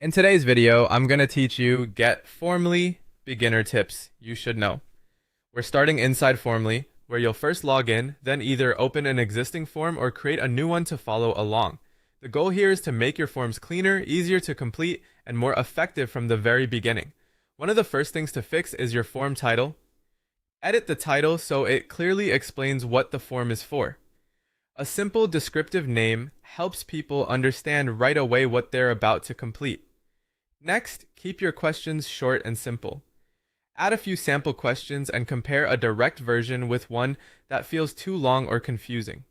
In today's video, I'm going to teach you GetFormly beginner tips you should know. We're starting inside Formly, where you'll first log in, then either open an existing form or create a new one to follow along. The goal here is to make your forms cleaner, easier to complete, and more effective from the very beginning. One of the first things to fix is your form title. Edit the title so it clearly explains what the form is for. A simple descriptive name helps people understand right away what they're about to complete. Next, keep your questions short and simple. Add a few sample questions and compare a direct version with one that feels too long or confusing.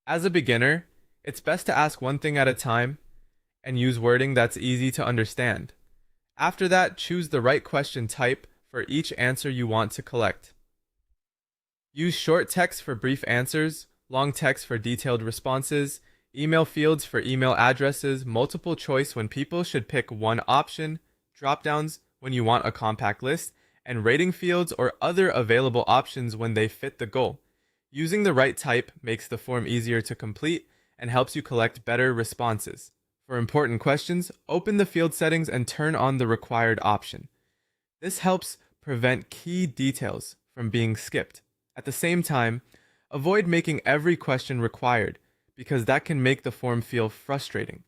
As a beginner, it's best to ask one thing at a time and use wording that's easy to understand. After that, choose the right question type for each answer you want to collect. Use short text for brief answers, long text for detailed responses, email fields for email addresses, multiple choice when people should pick one option, drop-downs when you want a compact list, and rating fields or other available options when they fit the goal. Using the right type makes the form easier to complete and helps you collect better responses. For important questions, open the field settings and turn on the required option. This helps prevent key details from being skipped. At the same time, avoid making every question required, because that can make the form feel frustrating.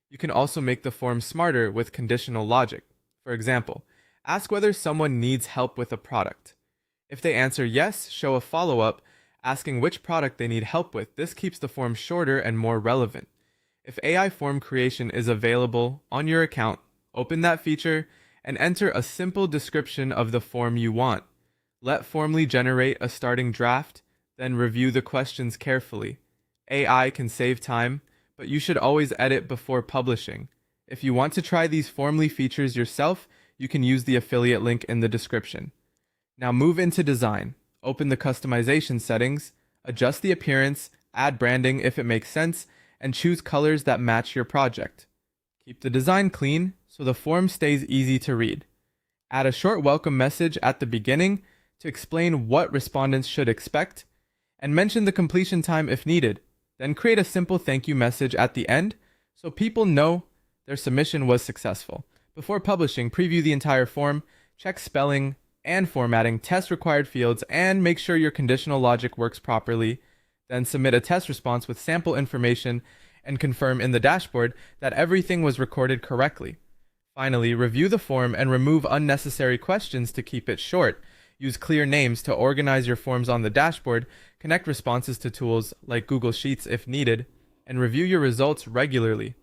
You can also make the form smarter with conditional logic. For example, ask whether someone needs help with a product. If they answer yes, show a follow-up asking which product they need help with. This keeps the form shorter and more relevant. If AI form creation is available on your account, open that feature and enter a simple description of the form you want. Let Formly generate a starting draft, then review the questions carefully. AI can save time, but you should always edit before publishing. If you want to try these Formly features yourself, you can use the affiliate link in the description. Now move into design. Open the customization settings, adjust the appearance, add branding if it makes sense, and choose colors that match your project. Keep the design clean so the form stays easy to read. Add a short welcome message at the beginning to explain what respondents should expect, and mention the completion time if needed. Then create a simple thank you message at the end so people know their submission was successful. Before publishing, preview the entire form, check spelling and formatting, test required fields, and make sure your conditional logic works properly. Then submit a test response with sample information and confirm in the dashboard that everything was recorded correctly. Finally, review the form and remove unnecessary questions to keep it short. Use clear names to organize your forms on the dashboard, connect responses to tools like Google Sheets if needed, and review your results regularly.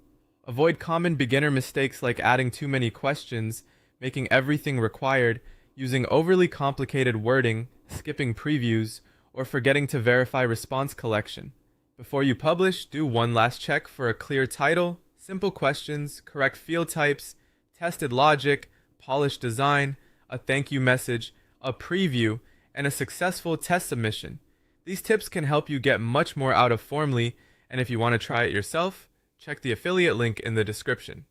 Avoid common beginner mistakes like adding too many questions, making everything required, using overly complicated wording, skipping previews, or forgetting to verify response collection. Before you publish, do one last check for a clear title, simple questions, correct field types, tested logic, polished design, a thank you message, a preview, and a successful test submission. These tips can help you get much more out of Formly, and if you want to try it yourself, check the affiliate link in the description.